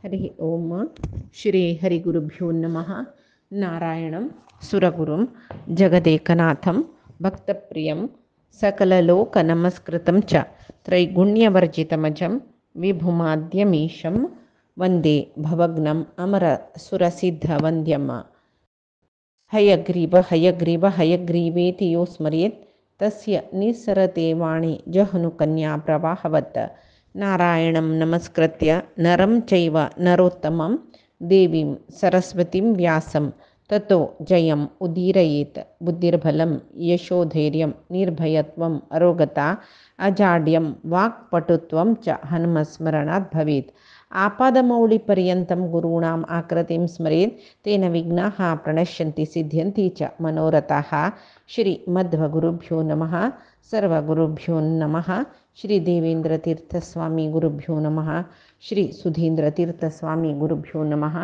हरि ओम श्री हरिगुरुभ्यो नमः। नारायणं सुरगुरुं जगदेकनाथं भक्तप्रियं सकललोकनमस्कृतं च त्रैगुण्यवर्जितमजं विभुमाद्यमीशं वन्दे भवग्नम् अमरसुरसिद्धवन्द्यम्। हयग्रीव हयग्रीव हयग्रीवेति यो स्मरेत् तस्य निस्सरते वाणी जह्नुकन्या प्रवाहवत्। नारायणं नमस्कृत्य नरं चैव नरोत्तमं देवीं सरस्वतीं व्यासं ततो जयम् उदीरयेत्। बुद्धिर्बलं यशोधैर्यं निर्भयत्वम् अरोगता अजाड्यं वाक्पटुत्वं च हनुमस्मरणात् भवेत्। आपादमौलिपर्यन्तं गुरूणाम् आकृतिं स्मरेत् तेन विघ्नाः प्रणश्यन्ति सिद्ध्यन्ति च मनोरथाः। श्रीमध्वगुरुभ्यो नमः। सर्वगुरुभ्यो नमः। श्री देवेन्द्रतीर्थस्वामी गुरुभ्यो नमः। श्री सुधीन्द्रतीर्थस्वामी गुरुभ्यो नमः।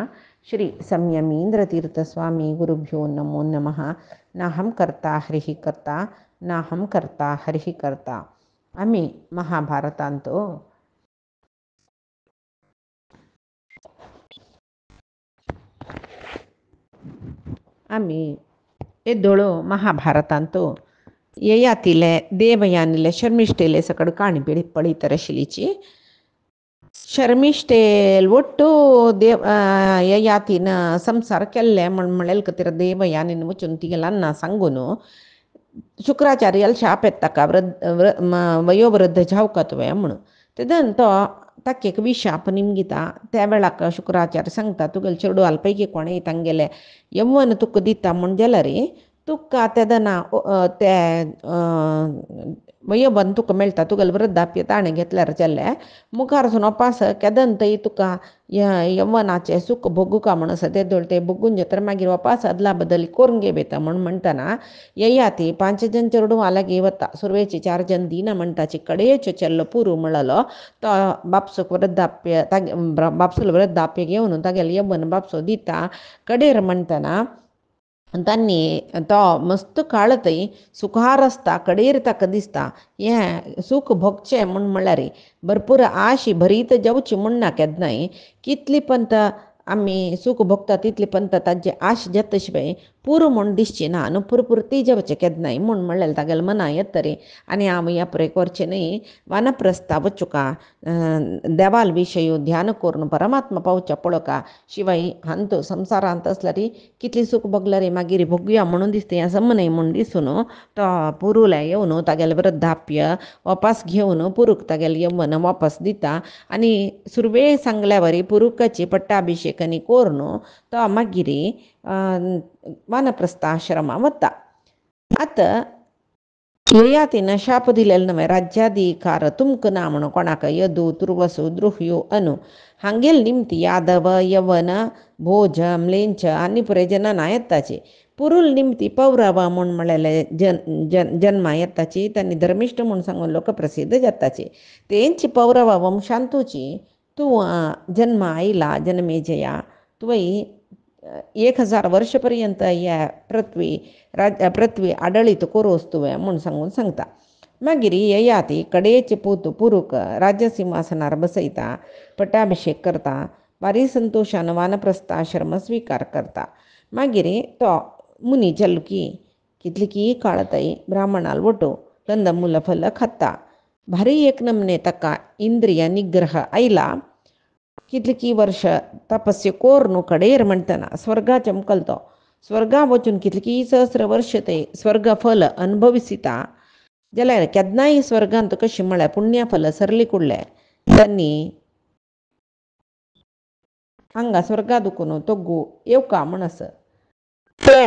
श्री संयमीन्द्रतीर्थस्वामी गुरुभ्यो नमो नमः। नाहं कर्ता हरिः कर्ता नाहं कर्ता हरिः कर्ता। आम्ही महाभारतांतो आम्ही ಎದ್ದೋಳು ಮಹಾಭಾರತಾಂತೂ ಯಯಾತಿಲೆ ದೇವಯಾನಿಲೆ ಶರ್ಮಿಷ್ಠೆಲೆ ಸಕಡು ಕಾಣಿಬೇಡಿ ಪಳಿತರ ಶಿಲಿಚಿ ಶರ್ಮಿಷ್ಠೆಲ್ ಒಟ್ಟು ಯಯಾತಿನ ಸಂಸಾರಕ್ಕೆಲ್ಲೇ ಮಣ್ಮಳೆಲ್ಕತ್ತಿರ ದೇವಯಾನಿನ ಮುಚ್ಚುಂತಿಗೆಲ್ಲ ಅನ್ನ ಸಂಗುನು ಶುಕ್ರಾಚಾರ್ಯಾಲ್ ಶಾಪೆತ್ತಕ वयोवृद्ध झावकातवे म्हणून तेदन तो ताक विशाप निमगिता त्या वेळाक शुक्राचार्य सांगता तुगेले चेडू पैकी कोणें तांगेले यव्वन तुका दिता म्हण जाल्यार तुका तेदना ते वयोबंद तुका मेळटा तुगेले वृद्धाप्य ताणें घेतल्यार जाल्यार मुखार वचून उपास केदन थंय तुका यव्वनाचें सुख भोगू का म्हण आसा तेदोळ तें भोगून तर मागीर उपास अदला बदल करून घेता म्हण म्हणटना ययाती 5 जन चेडू आलागी वता सुरवेची 4 जन दिना म्हणटाची कडेचो चेल्लो पुरू म्हणलो तो बापसूक वृद्धाप्य बापसूल वृद्धाप्य घेवन तागेले यव्वन बापसो दिता कडेर म्हणटना तांणी तो मस्त काळतय सुखार आसता कडेर ताका दिसता हें सूख भोगचें म्हळ्यार भरपूर आशी भरीत जावची म्हण ना केन्नाय कितली पंत आमी सूख भोगता तितली पंत ताजे आश जाता शिवाय पुरो म्हण दिसची ना न्हू पुरपुरती जावचें केन्नाय म्हण म्हणलें तागेले मना येतरी आनी हांव ह्या पुरे करचें न्ही वानप्रस्था वचुका देवाल विशय ध्यान करून परमात्मा पावच्या पळोवका शिवाय हांतू संवसारांत आसल्यार कितली सूख भोगल्यार मागीर भोगुया म्हणून दिसता हें सम न्ही म्हूण दिसून तो पुरूले येवन तागेले वृद्धाप्य वापस घेवन पुरूक तागेले यव्वन वापस दिता आनी सुरवे सांगल्या वरी पुरुकाची पट्टाभिषेक आनी करून तो मागीर वानप्रस्थाश्रमा वता. आतां ययातीन शाप दिलेलो न्हय राज्याधिकार तुमकां ना म्हणून कोणाक यदू तुर्वसु द्रुह्यो अनु हांगेल निमती यादव यवन भोज म्लेंच आनी पुरे जनां येताची पुरूल निमती पौरव म्हूण म्हणलेले जन्मा येताची तांणी धर्मिष्ठ म्हूण सांगून लोक प्रसिद्ध जाताची तेंची पौरव वंशांतूची तूं जन्म आयला जन्मेजया तुवें 1000 वर्ष पर्यंत ह्या पृथ्वी आडळीत करोस तुवें म्हूण सांगून सांगता. मागीर ययाती कडेचे पुरूक राज्य सिंहासनार बसयता पट्टाभिषेक करता बारी संतोशान वानप्रस्थाश्रम स्वीकार करता. मागीर तो मुनी जल्की कितली की काळतय ब्राह्मणाल वटो कंदमूल फल खाता भारी एक नमने ताका इंद्रिय निग्रह आयला कितली की वर्ष तपस्या कोरून कडेर म्हणटना स्वर्गाचे मुखलतो स्वर्गा वचून कितली की सहस्र वर्ष ते स्वर्ग फल अनुभविसिता जाल्यार केन्नाय स्वर्गांत कशी म्हळ्यार पुण्य फल सरली कुडले तांणी हांगा स्वर्गा दुखून तोग्गू येवका म्हण आस ते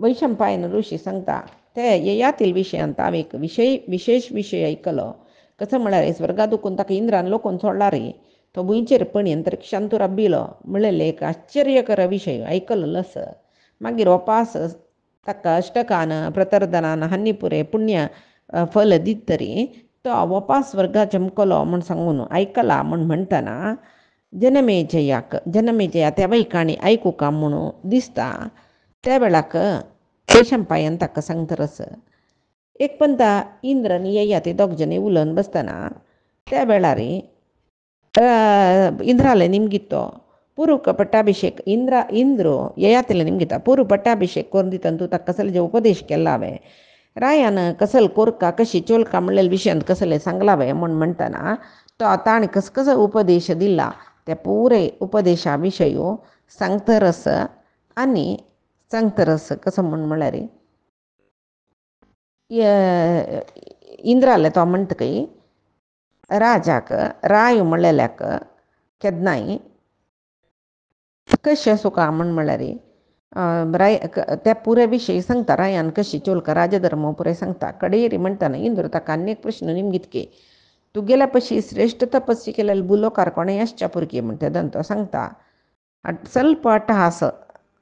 वैशंपायन ऋषी सांगता ते ययातील विशयांत हांव एक विशेष विशय आयकलो. कसं म्हळ्यार स्वर्गा दुखून ताका इंद्रान लोकून सोडला रे तो भुंयचेर पणी अंतरिक्षांतूर राबिलो म्हणलेले एक आश्चर्यकर विशय आयकलो आस. मागीर वापस ताका अष्टकान प्रतर्दनान हानी पुरे पुण्य फल दितरी तो वापस स्वर्गाचे मुखलो म्हूण सांगून आयकला म्हूण म्हणटना जनमेजया त्या वैकाणी आयकूं का म्हणून दिसता. त्या वेळाक वैशंपायन ताका सांगतरस एक पंता इंद्र आनी ययाती दोग जणी उलोवन बसतना त्या वेळार ಇಂದ್ರಾಲೆ ನಿಮ್ಗಿತ್ತು ಪೂರ್ವಕ ಪಟ್ಟಾಭಿಷೇಕ್ ಇಂದ್ರು ಯಯಾತಿಲೆ ನಿಮ್ಗಿತ್ತ ಪೂರ್ವ पट्टाभिषेक कोरदी तंतू तक कसले जे उपदेश केलावे रायान कसल कोरका कशी चोलका म्हणलेल्या विशयांत कसले सांगलावे म्हूण म्हणटना तो ताणें कसं उपदेश दिला त्या पुरे उपदेशा विशयू सांगतरस आनी सांगतरस कसं म्हळ्यार इंद्राले तो म्हणटकी राजाक राय म्हणलेल्याक केदनाय कशें सुका म्हळ्यार राय त्या पुऱ्या विशयी सांगता रायान कशी चोलका राजधर्म पुरे सांगता कडेरी म्हणटाना इंद्र ताका आनी एक प्रश्न निमगितके तुगेल्या पशी श्रेष्ठ तपस्वी केलेले बुलोकार कोणें आसच्या पुरकी म्हणटा तो सांगता ಸ್ವಲ್ಪ ಅಟ್ಟಹಾಸ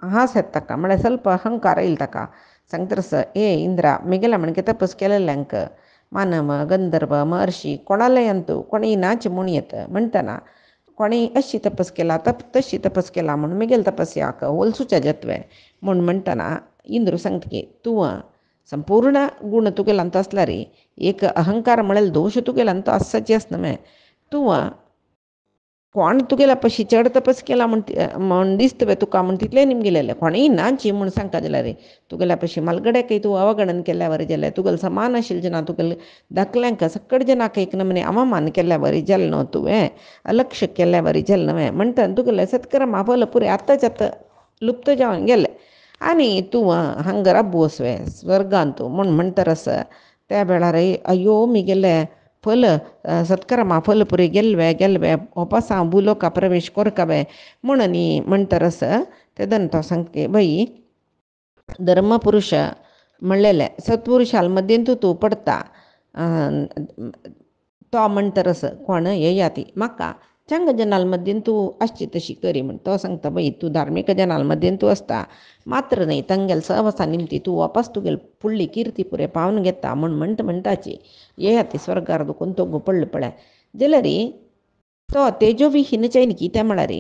हास येता ताका म्हळ्यार ಸ್ವಲ್ಪ अहंकार येयला ताका सांगतरस इंद्रा मिगेला म्हणके तपस केलेल्यांक मानव गंधर्व महर्षी कोणालाय अंतू कोणी नाच म्हूण येत म्हणटना कोणी अशी तपस केला तशी तपस केला म्हणून मिगेल तपस्याक होलसुच्या जत्वे म्हूण म्हणटना इंद्र सांगतकी तूं संपूर्ण गुण तुगेलांत आसला रे एक अहंकार म्हळ्यार दोश तुगेलांत आसची आसना तूं कोण तुगेला पशी चड तपस केला म्हण दिसतवे तुका म्हण तितलें निमगेलेलें कोणीय नाची म्हूण सांगता जाल्यार तुगेल्या पशी मालगड्याकय तूं अवगणन केल्या वरी जाल्यार तुगेलें समान आशिल्लें जेन्ना तुगेलें धाकल्यांक सकट जनाक एक नमने अवमान केल्या वरी जालें न्हू तुवें अलक्ष केल्या वरी जालें न्हय म्हणटा तुगेलें सत्कर्मा फल पुरे आतांच आतां लुप्त जावन गेलें आनी तूं हांगा राबूसवे स्वर्गांत म्हूण म्हणटरस त्या वेळार अयो मिगेले फल सत्कर्मा फल पुरे गेल्वे वापस हांव बुलोका प्रवेश कोरकावे म्हणून म्हणटरस तेदन तो सांगते बाई धर्मपुरुष म्हणलेले सत्पुरुशाल मध्यें तूं पडता तो म्हणटरस कोण ययाती म्हाका चंग जनाल मध्यें तूं आसची तशी करी म्हण तो सांगता बाई तूं धार्मीक जनाल मध्यें तूं आसता मात्र न्हय तांगेल सहवासा निमती तूं वापस तुगेल फुडली किर्ती पुरे पावन घेता म्हूण म्हणटाची ययाती स्वर्गार दुखून तो पडलो पळय जाल्यार तो तेजोविहीन चैन कितें म्हळ्यार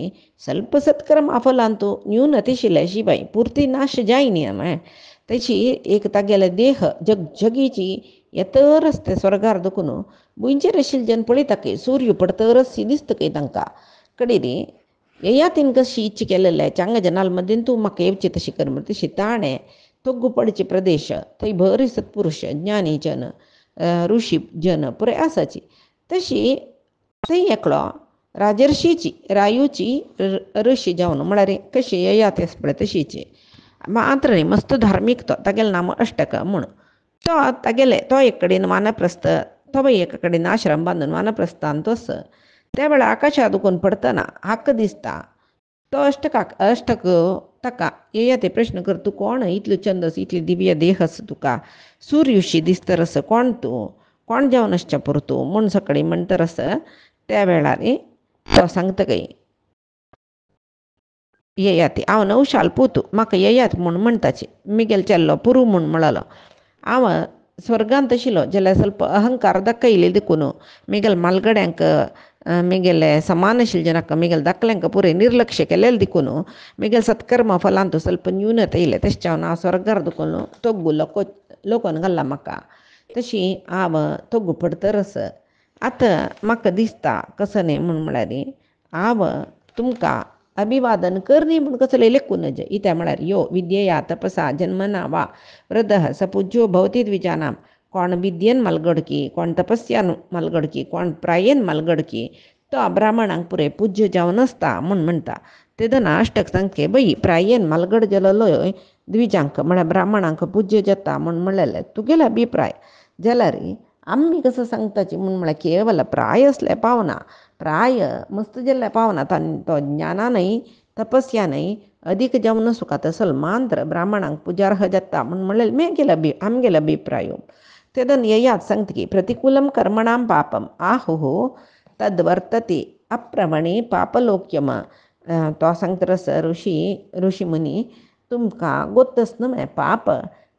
ಸ್ವಲ್ಪ सत्कर्मा फलान तूं न्यून आशिल्ल्या शिवाय पुर्ती नाश जायनी न्हय तेची एक तागेले देह जगजगीची येतरच ते स्वर्गार दुखून बुंयचेर आशिल्ले जन पळयता सूर्य पडतरच दिसता तांकां कडेरी ययातीन कशी इच्छ केलेले चांग जनाल मध्यें तूं म्हाका येवची तशी कर म्हण तशी ताणें तोग्गू पडचे प्रदेश थंय बरी सत्पुरुश ज्ञानी जन ऋषी जन पुरे आसाची तशी थंय एकलो राजर्षीची रायूची ऋषी जावन म्हळ्यार कशी ययाती आसा पळय तशीची मात्र न्ही मस्त धार्मीक तो तागेलें नाम अष्टक म्हूण तो तागेले तो एक कडेन वानप्रस्थ तो बाई एका कडेन आश्रम बांदून वानप्रस्थान तोस त्या वेळार आकाशा दुखून पडटना हक्क दिसता तो अष्टक ताका ययाती प्रश्न कर तूं कोण इतलो छंदस इतली दिव्य देहस तुका सूर्युशी दिसतरस कोण तूं कोण जावन आसच्या पुरतू म्हूण सकळी म्हणटरस त्या वेळार तो सांगतकय ययाती हांव नवशाल पुतू म्हाका ययात म्हूण म्हणटाची मिगेल चेल्लो पुरू म्हूण म्हणलो हांव स्वर्गांत आशिल्लो जाल्यार ಸ್ವಲ್ಪ अहंकार दाखयले देखून मिगेल मालगड्यांक मिगेले समान आशिल्ले जनाक मिगेल धाकल्यांक पुरे निर्लक्ष्य केलेले देखून मिगेल सत्कर्मा फलांत ಸ್ವಲ್ಪ न्यूनत येयले तेश जावन हांव स्वर्गार दुखून तोग्गू लोकोन घाल्ला म्हाका तशी हांव तोग्गू पडतरस आतां म्हाका दिसता कसं न्ही म्हळ्यार हांव तुमकां अभिवादन करनी म्हूण कसले लेखून नज इत्या म्हळ्यार यो विद्येया तपसा जन्मना वा वृद्धः सपूज्यो भवती द्विजानाम कोण विद्येन मलगडकी कोण तपस्यान मलगडकी कोण प्रायेन मलगडकी तो ब्राह्मणांक पुरे पूज्य जावन आसता म्हूण म्हणटा तेदना अष्टक सांगके बाई प्रायेन मलगड जालो द्विजांक म्हळ्यार ब्राह्मणांक पूज्य जाता म्हूण म्हणलेले तुगेलो अभिप्राय जाल्यार आमी कसं सांगताची म्हूण म्हळ्यार केवल प्राय असले पावना प्राय मस्त जाल्ले पावना तो ज्ञानानय तपस्यानय अदीक जावन सुखात सलमांत्र ब्राह्मणांक पुजार्ह जाता म्हूण म्हणलें आमगेलो अभिप्राय तेदन ययात सांगतकी प्रतिकूलं कर्मणां पापम आहुः तद्वर्तते अप्रमणे पापलोक्यम तो सांगतरस ऋषी मुनी तुमकां गोत्तस न्हय पाप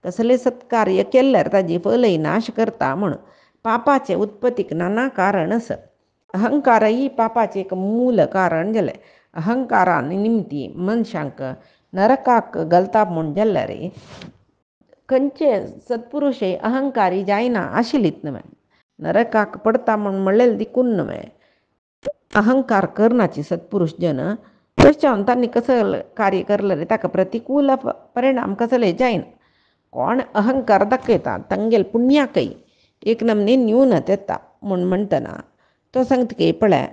कसले सत्कार्य केल्यार ताजी फलय नाश करता म्हूण पापाचे उत्पत्तीक नाना कारण आस अहंकारय पापाचें एक मूल कारण जालें अहंकारा निमती मनशांक नरकाक घालता म्हूण जाल्यार खंयचे सत्पुरुशय अहंकारी जायना आशिल्लीत न्हय नरकाक पडता म्हूण म्हणलेलें देखून न्हय अहंकार करनाची सत्पुरुष जन तशें तांणी कसं कार्य करलें रे ताका प्रतिकूल परिणाम कसले जायना. कोण अहंकार दाखयता तांगेल पुण्याकय एक नमनी न्यूनत येता म्हूण म्हणटना तो सांगता की पळय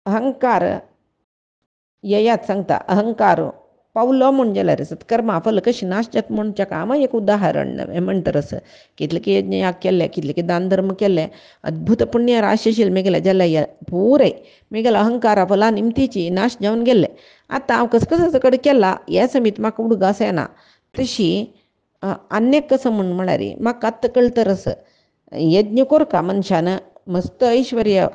अहंकार येयात सांगता अहंकार पावलो म्हूण जाल्यार सत्कर्मा फल कशी नाश जाता म्हणच्याक हांव एक उदाहरण म्हणटा रस कितले की यज्ञ याग केले कितले की दान धर्म केले अद्भुत पुण्य राशीशील मेगेले जाल्यार पुरे मेगेल अहंकारा फला निमतीची नाश जावन गेले. आतां हांव कसं कडेन केला हे समीत म्हाका उडगास येना तशी अन्य कसं म्हळ्यार म्हाका आत्तां कळटा रस यज्ञ कोरका मनशान मस्त ऐश्वर्य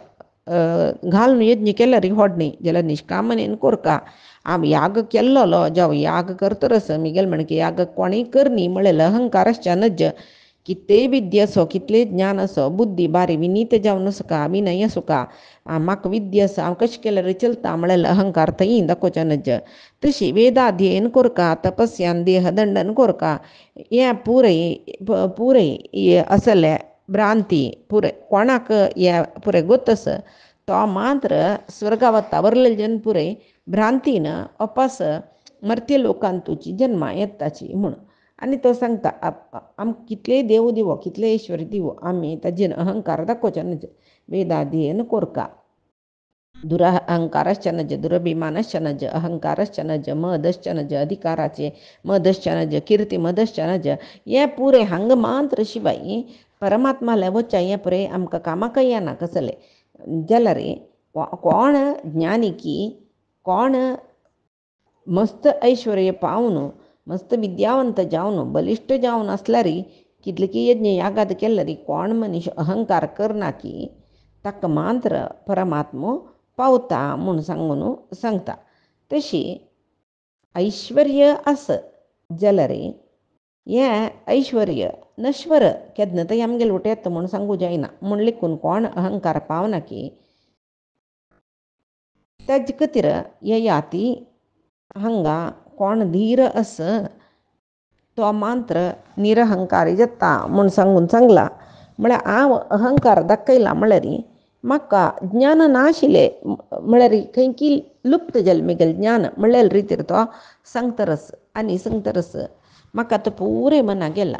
घालून यज्ञ केल्यार व्हडणी जाल्यार निश्कामनेन कोरका हांव याग केल्लो जावं याग करता रस मिगेल म्हण की याग कोणीय करनी म्हळ्यार अहंकार आसच्या नज कितलेय विद्या असो कितलेय ज्ञान असो बुद्धी बारी विनीत जावन आसूं का विनय आसूं का म्हाका विद्या आसा हांव कशें केल्यार चलता म्हळ्यार अहंकार थंय दाखोवच्या नज. तशी वेदाध्ययन कोरका तपस्यान देहदंडन कोरका हें पुरे असले भ्रांती पुरे कोणाक हे पुरे गोतस तो मात्र स्वर्गा वता वरलेले जन पुरे भ्रांतीन अपास मर्त्य लोकांत तुजी जन्मा येताची म्हूण. आनी तो सांगता आमकां कितलेय देव दिवो कितलेय ऐश्वर दिवो आमी ताजेर अहंकार दाखोवचे नज वेदाध्ययन कोरका. दुरहंकारश्च नज दुरभिमानश्च नज अहंकारश्च नज मदश्च नज अधिकाराचे मदश्च नज कीर्ती मदश्च नज हे पुरे हांग मात्र शिवाय परमात्माला वच्चा हें पुरे आमकां कामाक येना कसले जाल्यार कोण ज्ञानी की कोण मस्त ऐश्वर्य पावन मस्त विद्यावंत जावन बलिश्ट जावन आसल्यार कितले की यज्ञ यागाद केल्यार कोण मनीस अहंकार करना की ताका मात्र परमात्मो पावता म्हूण सांगून सांगता. तशी ऐश्वर्य आस जाल्यार हें ऐश्वर्य नश्वर केन्ना थंय आमगेले वटे येता म्हूण सांगूं जायना म्हूण लेकून कोण अहंकार पावना की ताजे खातीर येयाती हांगा कोण धीर आस तो मात्र निरहंकारी जाता म्हूण सांगून सांगला. म्हळ्यार हांव अहंकार दाखयला म्हळ्यार म्हाका ज्ञान नाशिल्लें म्हळ्यार खंय की लुप्त जालें मेगेलें ज्ञान म्हळ्यार रितीर तो सांगता रस आनी सांगता रस म्हाका आतां पुरे मना गेला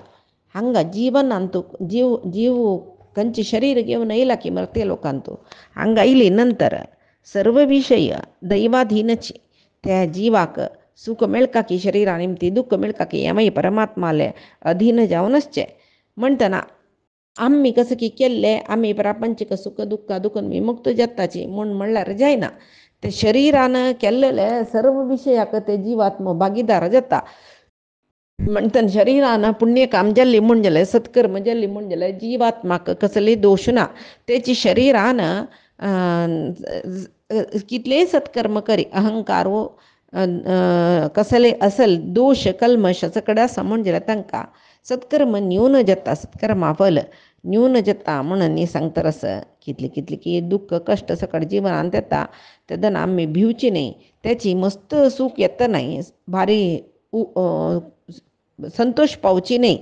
हांगा जीवनांतू जीव खंयचे शरीर घेवन येयला की मर्त्य लोकांतू हांगा येयली नंतर सर्व विशय दैवाधीनची त्या जिवाक सुख मेळका की शरिरा निमती दुःख मेळका की हे मागीर परमात्माले अधीन जावन आसचें म्हणटना आमी कसं की केल्ले आमी प्रापंचीक सुख दुःखान विमुक्त जाताची म्हूण म्हणल्यार जायना. ते शरिरान केल्लेले सर्व विशयाक ते जिवात्म भागीदार जाता म्हणटन शरिरान पुण्य काम जाल्ली म्हूण जाल्यार सत्कर्म जाल्ली म्हूण जाल्यार जिवात्माक कसले दोश ना. तेची शरिरान कितलेय सत्कर्म करी अहंकार कसले असल दोश कल्मश सगळे आसा म्हूण जाल्यार तांकां सत्कर्म न्यून जाता सत्कर्मा फल न्यून जाता म्हणून सांगता रस कितले की दुःख कश्ट सकट जिवनांत येता तेदना आमी भिवची न्ही तेची मस्त सूख येता न्ही भारी संतोष पावची न्ही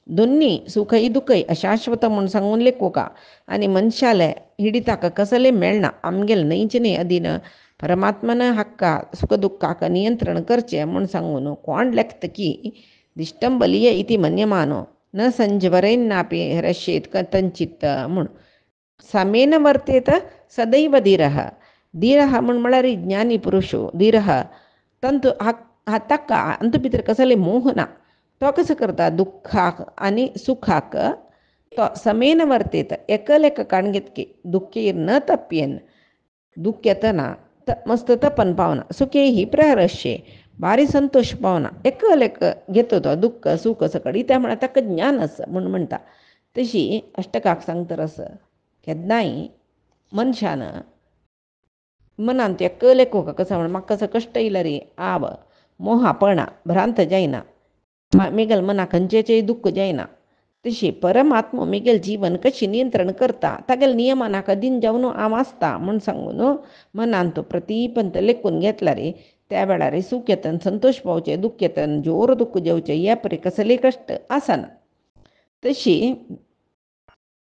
दोन्ही सुखय दुखय अशाश्वत म्हूण सांगून लेखू का. आनी मनशाले हिडिताक कसले मेळना आमगेले न्हयचे न्ही अधीन परमात्मान हक्का सुख दुःखाक नियंत्रण करचें म्हूण सांगून कोण लेखता की दिष्टं बलीय इति मन्यमानो न संजवरेन्नापि हृष्येत कथंचित् म्हूण समेन वर्तेत सदैव धीरः धीरः म्हूण म्हळ्यार ज्ञानी पुरुषो धीरः तंतु ताका अंतु भितर कसले मोह ना तो कसो करता दुःखाक आनी सुखाक तो समेन वर्तेत एकलेक काणगेत की दुःखेर न तप्येन दुःख येतना मस्त तपन पावना सुखे ही प्रहरश्ये भारी संतोष पावना एकलेक घेतो तो दुःख सुख सकडी त्या म्हळ्यार ताका ज्ञान आसा म्हूण म्हणटा. तशी अष्टकाक सांगता रस केन्नाय मनशान मनांत एकलेक कसो म्हण म्हाका कसो कश्ट येयला रे आव मोहा पडना भ्रांत जायना मेगेल मना खंयचेचेय दुःख जायना. तशी परमात्मो मेगेल जीवन कशी नियंत्रण करता तागेल नियमानाक अधीन जावन हांव आसता म्हूण सांगून मनांत प्रतीपंत लेखून घेतला रे त्या वेळार सूख येतन संतोष पावचे दुःख येतन जोर दुःख जेवचे हे परी कसले कश्ट आसना. तशी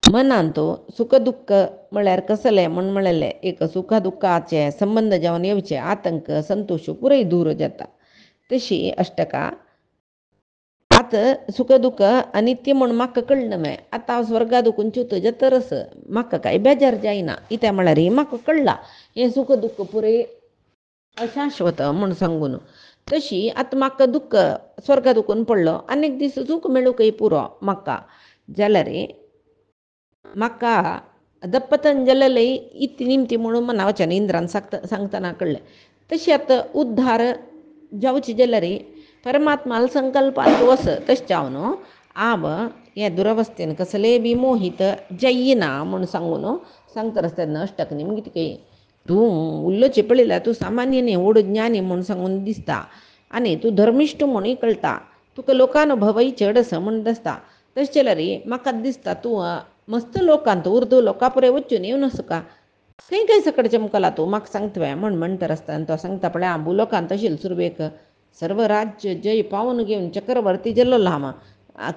मनांतो सुख दुःख म्हळ्यार कसले म्हण म्हळेले एक सुख दुःखाचे संबंध जावन येवचे आतंक संतोष पुरय दूर जाता. तशी अष्टका आतां सुख दुःख अनित्य म्हूण म्हाका कळ्ळें मॅ आतां हांव स्वर्गात दुखून च्युत तरस म्हाका कांय बेजार जायना कित्याक म्हळ्यार म्हाका कळ्ळां हें सुख दुःख पुरय अशाश्वत म्हूण सांगून. तशी आतां म्हाका दुःख स्वर्गात दुखून पडलो आनीक दीस सूख मेळूंकय पुरो म्हाका जाल्यार म्हाका दप्पतंजलय इति निमती म्हणून मना वचन इंद्रान सांगतना कळ्ळें. तशी आतां उद्धार जावचे जाल्यार परमात्माल संकल्पांत वस तशें जाव न्हू आब हे दुरवस्थेन कसलेय बी मोहीत जायना म्हूण सांगून सांगता आसतना अष्टक निम कितें तूं उल्लोचें पळयल्यार तूं सामान्य न्ही व्हड ज्ञानी म्हूण सांगून दिसता आनी तूं धर्मिश्ट म्हणूय कळटा तुका लोकानुभवय चड आसा म्हूण दिसता. तशें जाल्यार म्हाका दिसता तूं मस्त लोकांत उर्दू लोकां पुरय वचून येवन आसुका खंय सकट चमकला तूं म्हाका सांगता म्हूण म्हणटा आसतना तो सांगता पळय हांव भुलोकांत आशिल्लो सुरवेक सर्व राज्य जय पावन घेवन चक्रवर्ती जाल्लो हांव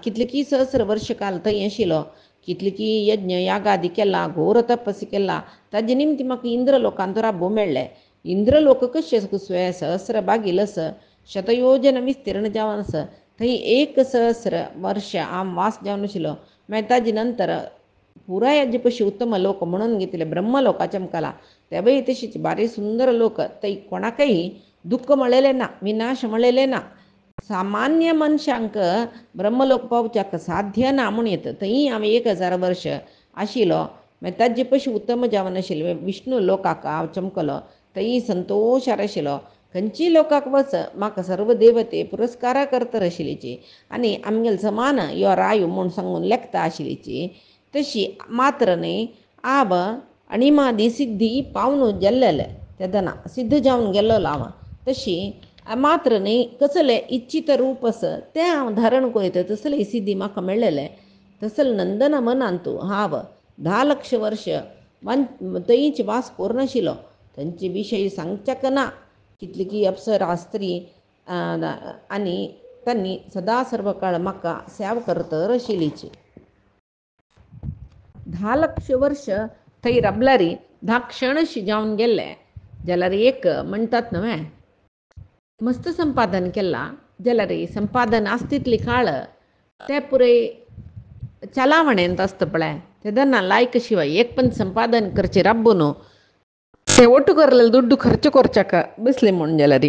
कितलीं सहस्र वर्ष काल थंय आशिल्लो कितलीं यज्ञ यागादी केला घोर तपस्या केला ताजे निमती म्हाका इंद्र लोकांत राबूं मेळ्ळें. इंद्र लोक कशे सुसवे सहस्र बागील आस शतयोजन विस्तीर्ण जावन आस थंय एक सहस्र वर्ष हांव वास जावन आशिल्लो मागीर ताजे नंतर पुराय हाजे पशी उत्तम लोक म्हणून घेतले ब्रह्मलोका चमकला तेवय तशीच बारी सुंदर लोक थंय कोणाकय दुःख मळयलें ना विनाश मळयलें ना. सामान्य मनशांक ब्रह्मलोक पावच्याक साध्य ना म्हूण येता थंय हांव 1000 वर्ष आशिल्लो मागीर ताजे पशी उत्तम जावन आशिल्ले विष्णू लोकाक हांव चमकलो थंय संतोशार आशिल्लो खंयची लोकाक वच म्हाका सर्व देवते पुरस्कारा करतर आशिल्लीची आनी आमगेले समान यो राय म्हूण सांगून लेखता आशिल्लीची. तशी मात्र न्ही आब अणिमादी सिद्धी पावन गेल्लेले तेदना सिद्ध जावन गेल्लो हांव तशी मात्र न्ही कसलें इच्छित रूप आस तें हांव धारण करीत तसलें सिद्धी म्हाका मेळ्ळेलें. तसलें नंदन मनांत हांव 10 लक्ष वर्ष थंयच वास करून आशिल्लो थंयचे विशय सांगच्याक ना कितलीं अप्सरा स्त्री आनी तांणी सदा सर्व काळ म्हाका सेवा करतर आशिल्लीची. 10 लक्ष वर्ष थंय राबल्यार 10 क्षण जावन गेले जाल्यार एक म्हणटात न्हय मस्त संपादन केलां जाल्यार संपादन आसा तितली काळ तें पुरय चलावणेंत आसता पळय तेदना लायक शिवाय एक पण संपादन करचें राबून तें ಒಟ್ಟು करलेलो ದುಡ್ಡು ಖರ್ಚು करच्याक बसलें म्हूण जाल्यार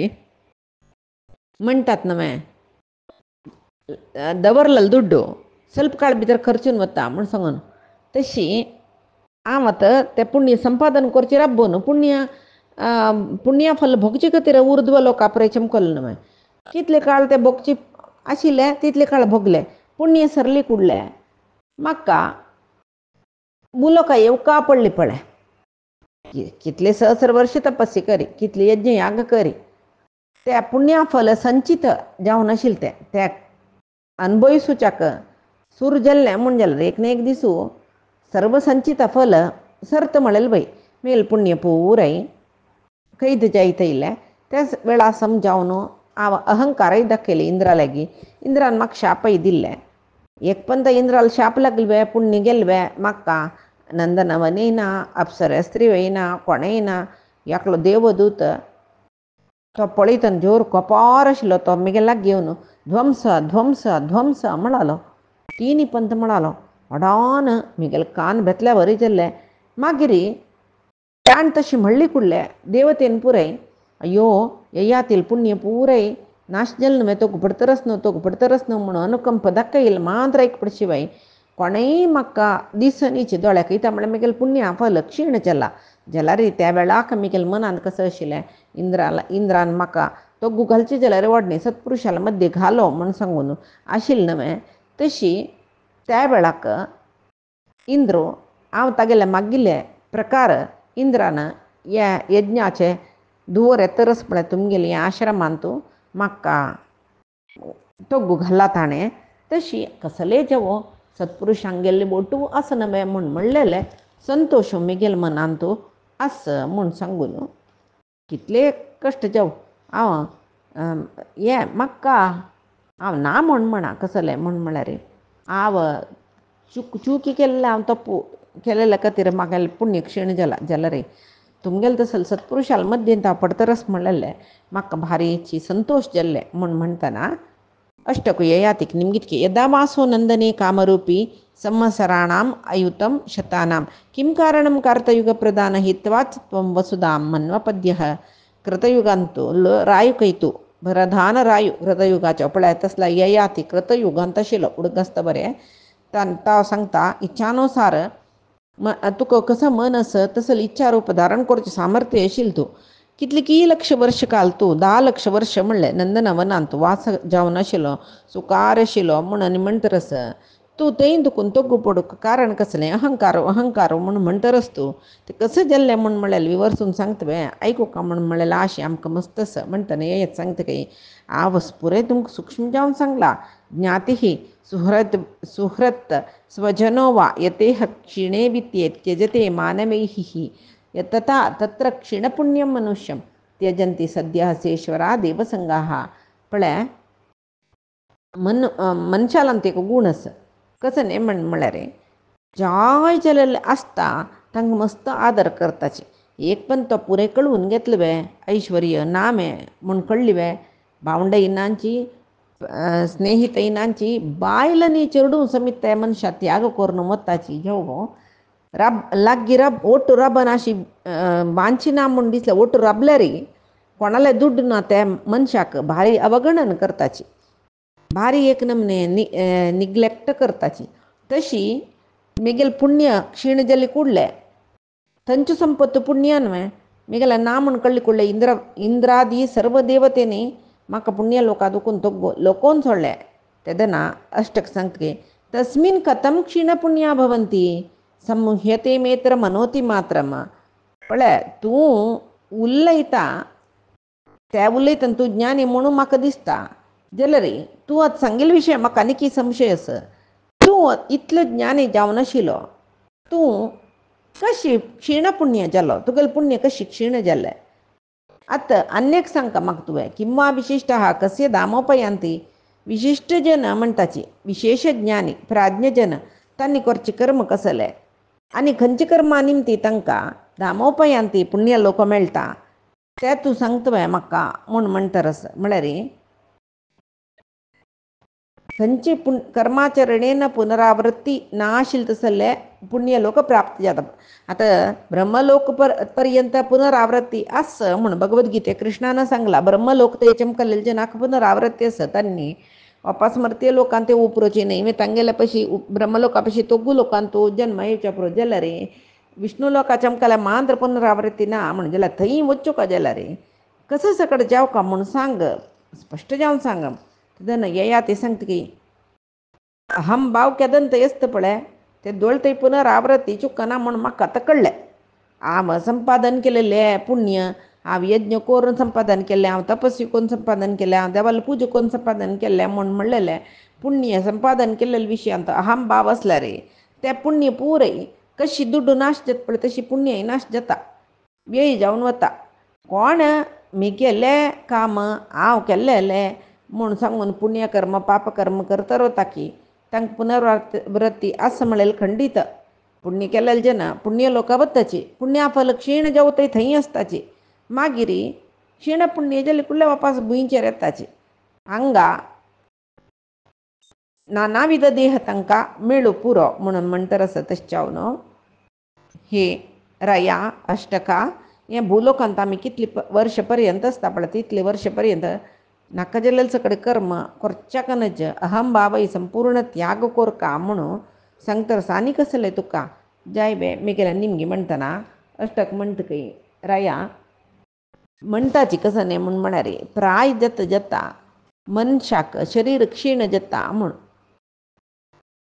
म्हणटात न्हय दवरलेलो ದುಡ್ಡು ಸ್ವಲ್ಪ काळ भितर खर्चून वता म्हूण सांगून. तशी हांव आतां तें पुण्य संपादन करचें राबून पुण्या फल भोगचे खातीर उर्ध्व लोकां पुरय चमकलो न्हय कितले काळ तें भोगचे आशिल्लें तितले काळ भोगलें पुण्य सरली कुडलें म्हाका मुलोका येवका पडली पळय कितले सहस्र वर्ष तपस्या करी कितले यज्ञ याग करी त्या पुण्या फल संचित जावन आशिल्लें तें अनुभविसूच्याक सूर जाल्लें म्हूण जाल्यार एक न्ही एक दिसू सर्व संचित फल सर्त म्हळेलें बाई मेल पुण्य पुराय कैद जायत येयलें त्याच वेळा समजावन हांव अहंकारय दाखयलें इंद्रा लागीं इंद्रान म्हाका शापय दिल्लें एक पंत इंद्राल शाप लागले पुण्य गेले म्हाका नंदनवन येयना अप्सरा स्त्री येयना कोणें येयना एकलो देवदूत तो पळयतना जोर कोपार आशिल्लो तो म्हगे लागीं येवन ध्वंस ध्वंस ध्वंस म्हणलो तीन पंत म्हणलो हडान म्हगेले कान बेतल्या बरें जाल्ले मागीर ताण तशी म्हणली कुडले देवतेन पुरय अय्यो येयातील पुण्य पुरय नाश जालें न्हय तो पडतरच न्हय म्हणून अनुकंप दाखयले मात्र एक पड शिवाय कोणेय म्हाका दिसनीच दोळ्याक येता म्हळ्यार म्हगेलें पुण्या फल क्षीण जाला जाल्यार त्या वेळाक म्हगेल्या मनांत कशें आशिल्लें इंद्रान म्हाका तो घालचें जाल्यार व्हडणें सत्पुरुशाला मध्य घालो म्हूण सांगून आशिल्लें न्हय. तशी त्या वेळाक इंद्र हांव तागेले मागिल्ले प्रकार इंद्रान ह्या यज्ञाचे धुवर येतरच पळय तुमगेली आश्रमांत म्हाका तो घाला ताणें. तशी कसले जावो सत्पुरुशांक गेल्ले बोटू आसना म्हूण म्हणलेलें संतोश म्हगेल मनांत आस म्हूण सांगून कितले कश्ट जावं हांव हें म्हाका हांव ना म्हूण म्हणा कसलें म्हूण म्हळ्यार हांव चुकी केल्ले हांव तप्पू केलेल्या खातीर म्हाका पुण्य क्षीण जाला रे. तुमगेले तसले सत्पुरुशाल मध्येंत हांव पडतरस म्हणलेलें म्हाका भारीची संतोश जाल्ले म्हूण म्हणटना अष्टकु ययातिक निमगितके यदा वासो नंदने कामरूपी संवत्सराणाम् अयुतं शतानां किं कारणं कार्तयुगप्रदान हित्वाच त्वं वसुधां मन्वपद्यः कृतयुगांतो रायुकैतू भरधान रायू कृतयुगाच्या पळय तसला ययाती कृतयुगांत आशिल्लो उडक आसता बरें तो सांगता इच्छानुसार तुका कसं मन असं तसं इच्छा रूप धारण करचें सामर्थ्य आशिल्लो तूं कितली लक्ष वर्ष काल तूं 10 लक्ष वर्ष म्हणलें नंदनवनांत वास जावन आशिल्लो सुकार आशिल्लो म्हूण आनी म्हणटरस तूं थंय दुखून तोग्गू पडूक कारण कसलें अहंकार म्हूण म्हणटरस तूं तें कशें जाल्लें म्हूण म्हणलें विवर्सून सांगता बे आयकूंक म्हूण म्हणलें आशी आमकां मस्तस म्हणटना येत सांगता काही आवस पुरे तुमकां सूक्ष्म जावन सांगला ज्ञाती सुहृत स्वजनो वा यतेह क्षीणे वित्ये त्यजते मानवैः तथा तत्र क्षीणपुण्यं मनुष्यं त्यजन्ति सद्यः सेश्वरा देवसंगाः पळय मनशालांत एक गूण आसा कसं न्ही म्हळ्यार जाय जालेले आसता तांकां मस्त आदर करताचे एक पण तो पुरे कळून घेतले वे ऐश्वर्य नामे म्हूण कळ्ळी वे भावंडयनांची स्नेहितयनांची बायलनी चेडू समीत त्या मनशा त्याग करून वताची घेव रब लागीं रब ओट्टू रबन अशी बांदची म्हूण दिसलें ओट्टू रबले रे कोणाले दुड्ड ना त्या मनशाक भारी अवगणन करताची भारी एक नमने निग्लेक्ट करताची तशी मिगेल पुण्य क्षीण जाली कुडले थंच संपत्त पुण्यान मिगेला ना म्हूण कळ्ळी कुडले इंद्रादी सर्व देवतेनी म्हाका पुण्य लोका दुखून तोग्गो लोकोन सोडले तेदना अष्टक सांगतके तस्मिन् कथं क्षीणपुण्या भवन्ति सम्मुह्यते मेत्र मनोति मात्रम पळय तूं उलयता त्या उलयतना तूं ज्ञानी म्हणून म्हाका दिसता जाल्यार तूं आतां सांगिल्ले विशय म्हाका आनीक संशय आसा तूं इतलो ज्ञानी जावन आशिल्लो तूं कशी क्षीण पुण्य जालो तुगेलें पुण्य कशी क्षीण जालें आतां आनीक सांगता म्हाका तुवें किंवा विशिश्ट आहा कस्य दामोपयांती विशिश्ट जन म्हणटाची विशेष ज्ञानी प्राज्ञजन तांणी करचें कर्म कसलें आनी खंयच्या कर्मा निमती तांकां दामोपयांती पुण्य लोक मेळटा तें तूं सांगता वे म्हाका म्हूण म्हणटरस म्हळ्यार खंयचे कर्माचरणेन पुनरावृत्ती नाशिल्ले तसले पुण्य लोक प्राप्त जाता आतां ब्रह्मलोक पर्यंत पुनरावृत्ती आस म्हूण भगवद्गीते कृष्णान सांगला ब्रह्मलोक ते चमकलेले जनाक पुनरावृत्ती आसा तांणी वापस मर्त्य लोकांत ते उपरोची न्ही तांगेले पशी ब्रह्मलोका पशी तोग्गू लोकांत तूं जन्म येवच्या पुरो जाल्यार विष्णू लोका चमकल्या मात्र पुनरावृत्ती ना म्हण जाल्यार थंय वच्चो का जाल्यार कसं सकट जावका म्हूण सांग स्पश्ट जावन सांग तेदना येया ते सांगता की अहम भाव केदन थंय आसता पळय ते दोळ थंय पुनरावृत्ती चुकना म्हूण म्हाका आतां कळ्ळें हांव संपादन केलेलें पुण्य हांव यज्ञ करून संपादन केलें हांव तपस्वी करून संपादन केलें हांव देवाला पुजा करून संपादन केलें म्हूण म्हणलेलें पुण्य संपादन केलेले विशयांत अहम भाव आसल्यार तें पुण्य पुरय कशी दुड्ड नाश जाता पळय तशी पुण्यय नाश जाता व्यय जावन वता कोण मी केलें काम हांव केल्लें म्हूण सांगून पुण्यकर्म पापकर्म करता रावता की तांकां पुनरावृत्ती आसा म्हणलेलें खंडीत पुण्य केलेले जन पुण्य लोकां वताची पुण्या फल क्षीण जावं थंय आसताची मागीर क्षीण पुण्य जाले कुल्ले वापस भुंयचेर येताची हांगा नानाविध देह तांकां मेळू पुरो म्हणून म्हणटर आसा तशें न्हू हे रया अष्टका हें भुलोकांत आमी कितली वर्ष पर्यंत आसता पळय तितले वर्ष पर्यंत नाका जाल्ले सकड कर्म करच्याक नज अहम भावय संपूर्ण त्याग कोरका म्हणून सांगतर आनी कसलें तुका जाय बे मिगेल्या निमगी म्हणटना अष्टक म्हणटकी रया म्हणटाची कसं न्ही म्हूण म्हळ्यार प्राय जत जता मनशाक शरीर क्षीण जाता म्हूण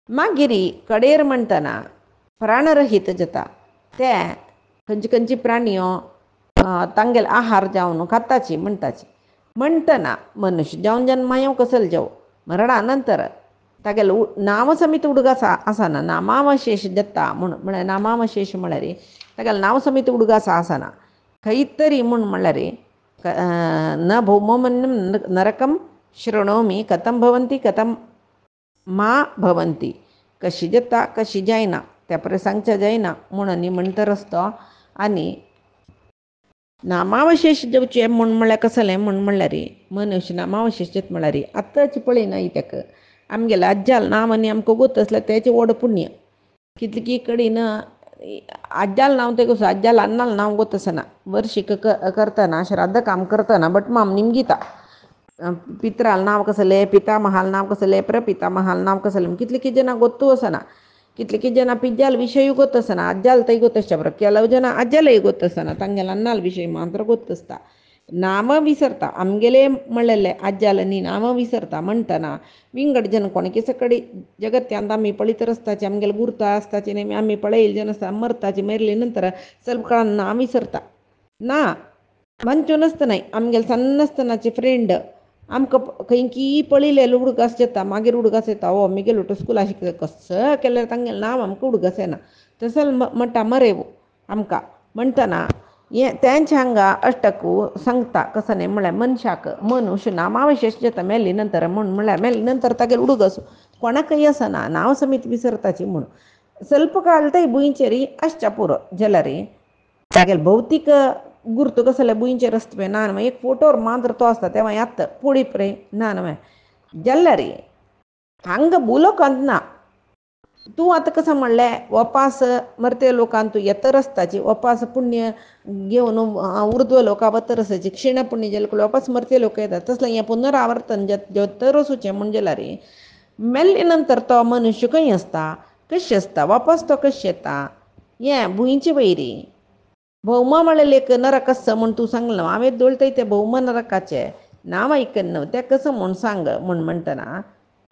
मागीर कडेर म्हणटना प्राणरहीत जाता ते खंयचे प्राणयो तांगेले आहार जावन खाताची म्हणटना मनुष्य जावन जन्मा येवं कसले जावं मरणा नंतर तागेले नांव समीत उडगास आसना नामावशेश जाता म्हळ्यार नामावशेश म्हळ्यार तागेलें नांव समीत उडगास आसना खंय तरी म्हूण म्हळ्यार न भौमोमन्यं नरकं शृणोमी कथं भवन्ति कथं मा भवन्ति कशी जाता कशी जायना त्या प्रसंगच्या जायना म्हणून म्हणतर असतो. आनी नामावशेश जेवचे म्हण म्हणल्यार कसलें म्हण म्हणल्यार मनुश्य नामावशेश जेत म्हणल्यार आतांची पळयना ताका आमगेले आज्जाल नांव आनी आमकां गोत आसलें तेचें व्हड पुण्य. कितली कडेन आज्जाल नांव ते कसो आज्जाल अन्नाल नांव गोत आसना वर्शीक करतना श्राद्ध काम करतना भटमाम निमगिता पित्राल नांव कसलें पितामहाल नांव कसलें प्रपितामहाल नांव कसलें कितले जाणां गोतू आसना. कितले जाणां पिज्जाल विशय गोत आसना आज्जाल थंय गोत आसच्या बरोबर ಕೆಲವು ಜನ ಅಜ್ಜಲೇ गोत आसना तांगेले अन्नाल विशय मात्र गोत आसता. नाम विसरता आमगेले म्हणलेले आज्जालांनी नाम विसरता म्हणटना विंगड जन कोणके सकडी जगत्यांत आमी पळयत रसताचे आमगेले गुर्ता आसताचे न्ही आमी पळयले जन आसता मरताचे मेरले नंतर ಸ್ವಲ್ಪ काळान नाम विसरता ना मंचो नासतना आमगेले सन्नासतनाचे फ्रेंड आमकां खंयकी पळयलेलो उडगास जाता मागीर उडगास येता ओ मिगेलो स्कुला शिकता कसो केल्यार तांगेलें नांव आमकां उडगास येना तसो म्हणटा मरेव आमकां म्हणटना हें तेंच हांगा अष्टकू सांगता कसो न्ही म्हळ्यार मनशाक मनुश्य नामावशेश जाता मेली नंतर म्हळ्यार मेली नंतर तागेलो उडगास कोणाकय आसना नांव समीत विसरताची म्हूण ಸ್ವಲ್ಪ काल थंय भुंयचेर आसच्या पुरो जाल्यार तागेले भौतीक गुर्तू कसले भुंयचेर आसता पळय ना एक फोटोर मात्र तो आसता तेव्हा येत पळय पळय ना जाल्यार हांगा बुलोकांत ना. तूं आतां कसं म्हणलें वपास मरते लोकांक तूं येतर आसताची वपास पुण्य घेवन उर्ध्व लोकां वतर आसाची क्षीण पुण्य जाल्यार वपास मरते लोक येतात तसलें हें पुनरावर्तन तर वचूचें म्हणजे जाल्यार मेल्ले नंतर तो मनुश्य खंय आसता कशें आसता वापस तो कशें येता हें भुंयचे वयरी भौम म्हळें एक नरक आसा म्हूण तूं सांगलो हांवें दोळतय तें भौम नरकाचें नांव आयकन तें कसं म्हूण सांग म्हूण म्हणटना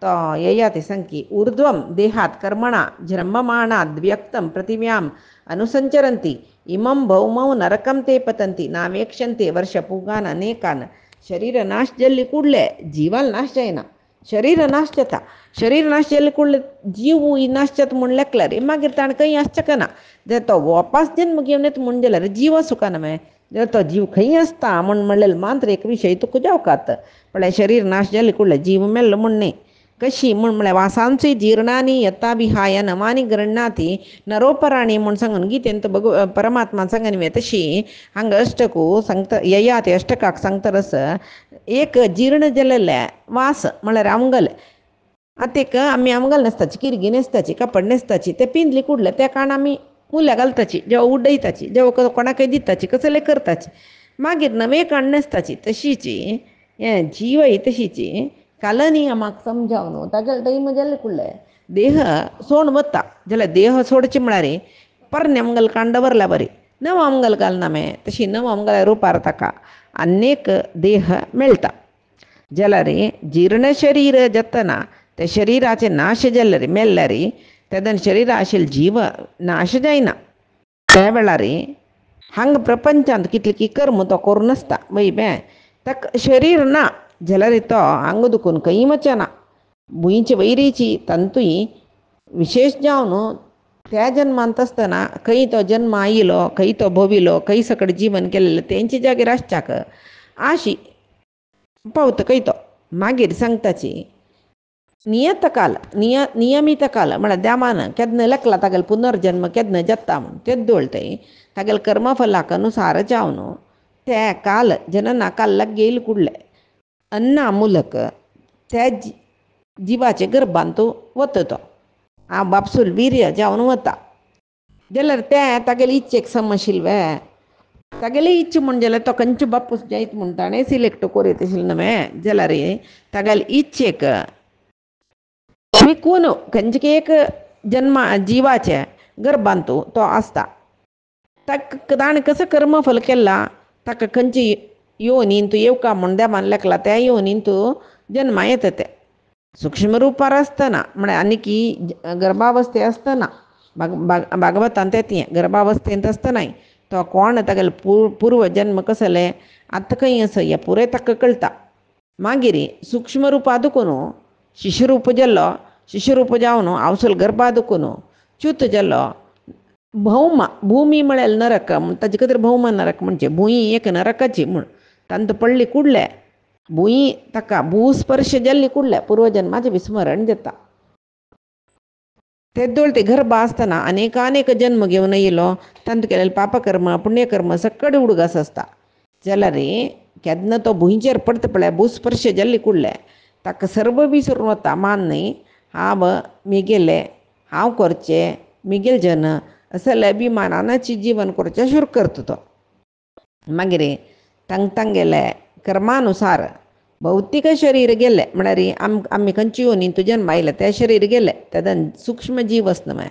तो ययाति सांग की ऊर्ध्वं देहात कर्मणा जन्ममाणाद् व्यक्तं पृथिव्याम् अनुसञ्चरन्ति इमं भौमौ नरकं ते पतन्ति नावेक्षन्ते वर्षपूगान् अनेकान् शरीर नाश जल्ली ಕೂಡಲೇ जीवाल नाश जायना शरीर नाश जाता शरीर नाश जाल्ले ಕೂಡಲೇ जीव नाश जाता म्हूण लेखल्यार मागीर ताणें खंय आसचें जर तो वापस जन्म घेवन येता म्हूण जाल्यार जीव सुखाना मागीर जर तो जीव खंय आसता म्हूण म्हणलेलो मात्र एक विशय तुका जावकात म्हळ्यार शरीर नाश जाल्ले ಕೂಡಲೇ जीव मेल्लो म्हूण न्ही कशी म्हूण म्हळ्यार वासांची जीर्णानी यता विहाय नवानी गृह्णाती नरोपराणी म्हूण सांगून गीतेंत परमात्मान सांगन वे तशी हांगा अष्टकू सांगता ययाति अष्टकाक सांगता रस एक जीर्ण जाल्ले वास म्हळ्यार अवंगल आतां आमी अवंगल न्हेसताची किरगी न्हेसताची कापड न्हेसताची ते पिंजले ಕೂಡಲೇ त्या काण आमी मुल्या घालताची जेवा उड्डयताची जेवा कोणाकय दिताची कसले करताची मागीर नवे काण न्हेसताची तशीची हें जीव तशीची कालनियमाक समजावन तागेले टायम जाल्ले ಕೂಡಲೇ देह सोड वता जाल्यार देह सोडचे म्हळ्यार परने अवंगल काण दवरल्या बरी नव अवंगल घालना मे तशी नव अवंगला रुपार ताका अनेक देह मेळटा जाल्यार जीर्ण शरीर जतना त्या शरिराचे नाश जाल्यार मेल्ल्यार तेदन शरिरा आशिल्लो जीव नाश जायना त्या वेळार हांगा प्रपंचांत कितले की कर्म तो करून आसता वय बे ताका शरीर ना जाल्यार तो हांगा दुखून खंय वचना भुंयचे वैरीची तंतूय विशेश जावन त्या जन्मांत आसतना खंय तो जन्म आयलो खंय तो भोविलो खंय सकट जीवन केलेलें तेंचे जागीर आसच्याक आशी पावता खंय तो मागीर सांगताची नियतकाल नियमित काल म्हळ्यार देवान केन्ना लेखला तागेलो पुनर्जन्म केन्ना जाता म्हूण तेच दोळतय तागेले कर्मफलाक अनुसार जावन ते काल जनना काल्लाक गेल ಕೂಡಲೇ अन्ना ಮೂಲಕ त्या जिवाचे गर्भांत वता तो बापसूल वीर्य जावन वता जाल्यार तें तागेले इच्छेक सम आशिल्ले तागेले इच्छा म्हण जाल्यार तो खंयचो बापूस जायत म्हूण ताणें सिलेक्ट करीत आशिल्लें न्हय जाल्यार तागेले इच्छेक विकून खंयचे एक जन्मा जिवाचे गर्भांत तो आसता ताका ताणें कसो कर्मफल केला ताका खंयची योनींत येवका म्हूण देवान लेखला त्या योनींत जन्मा येता ते सूक्ष्म रुपार आसतना म्हळ्यार आनीक गर्भावस्थे आसतना भागवतांत येता गर्भावस्थेंत आसतनाय तो कोण तागेले पूर्व जन्म कसले आतां खंय आसा हें पुरें ताका कळटा मागीर सूक्ष्म रुपा दुखून शिशुरूप जाल्लो शिशुरूप जावन आवसल गर्भा दुखून च्युत जाल्लो भौम भूमी म्हळ्यार नरक ताजे खातीर भौम नरक म्हणजे भुंय एक नरकाची म्हूण तांत पडली ಕೂಡಲೇ भुंय ताका भूस्पर्श जाल्ली ಕೂಡಲೇ पुर्वजन्माचें विस्मरण जाता. तेद्दोळ ते गर्भ असताना अनेकानेक जन्म घेऊन येयलो तांतू केलेले पापकर्म पुण्यकर्म सकड उडगास असता जाल्यार रे केन्ना तो भुंयचेर पडता पळय भूस्पर्श जाल्ले कुडले ताका सर्व विसरून वता मान न्ही हांव मिगेले हांव करचें मिगेल जन असले अभिमानाची जीवन करचें सुरू करता तो मागीर तांगेले कर्मानुसार भौतीक शरीर गेले म्हळ्यार आमी खंयची योनींत जन्म आयले ते शरीर गेले तेदन सूक्ष्म जीव आसता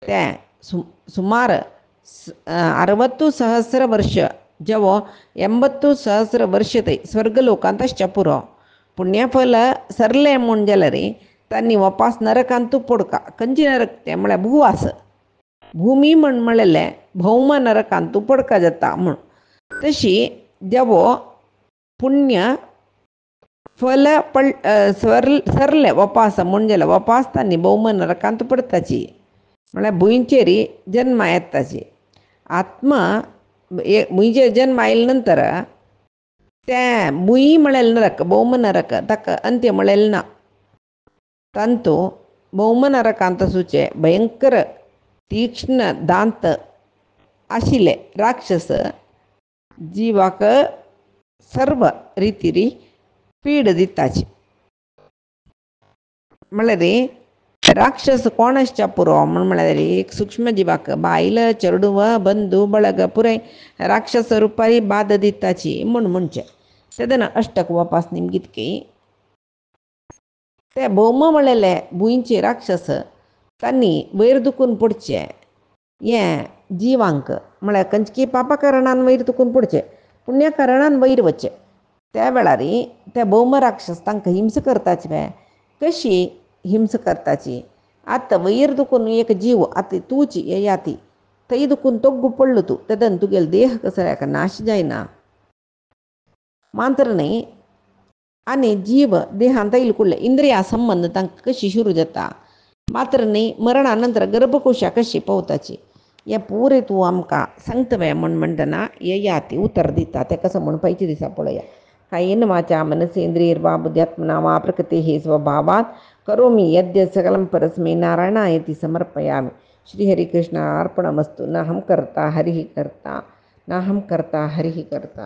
ते ಸುಮಾರು 60,000 ವರ್ಷ जेवो 80,000 ವರ್ಷ ते स्वर्गलोकांत पुरो पुण्यफल सरले म्हूण जाल्यार तांणी वपास नरकांत पडका खंयचे नरक ते म्हळ्यार भुवास भुमी म्हणलेले भौम नरकांत पडका जाता म्हूण तशी जेवो पुण्य फल सरले वपास म्हूण जाल्यार वपास तांणी भौम नरकांत पडताची म्हळ्यार भुंयचेर जन्म येताची आत्मा भुंयचेर जन्म आयले नंतर ते भुंय म्हळेलें नरक भौम नरक ताका अंत्य म्हळेलें ना तांतू भौम नरकांत सुचे भयंकर तीक्ष्ण दांत आशिल्ले राक्षस जिवाक सर्व रितीरी पीड दिताची म्हळ्यार राक्षस कोण आसच्या पुरो म्हळ्यार एक सूक्ष्म जिवाक बायल चेडूव बंधू बळग पुराय राक्षस रुपारी बाद दिताची म्हणचे तेदन अष्टक वपास निमगितकी ते भौम म्हळेले भुंयचे राक्षस तांणी वयर दुखून पडचे हें जिवांक म्हळ्यार खंयची पापा कारणान वयर दुखून पडचे पुण्य कारणान वयर वचचे त्या वेळार ते भौम राक्षस तांकां हिंस करताचे पळय कशी हिंस करताची आतां वयर दुखून एक जीव आतां तूंच येयाती थंय दुखून तोग्गू पडलो तूं तेदन तुगेलो देह कसो नाश जायना मात्र न्ही आनी जीव देहांत येयले कुडले इंद्रिया संबंद तांकां कशी सुरू जाता मात्र न्ही मरणा नंतर गर्भकोशा कशी पावताची हें पुरे तूं आमकां सांगतवे म्हूण म्हणटना येयाती उतर दिता तें कसो म्हूण पयचे दिसा पळया कायेन वाचा मनसेंद्रियर्वा बुद्ध्यात्मना वा प्रकृतेः स्वभावात् करोमि यद्यत् सकलं परस्मै नारायणायति समर्पयामि श्रीहरिकृष्ण अर्पणमस्तु नाहं कर्ता हरिः कर्ता नाहं कर्ता हरिः कर्ता।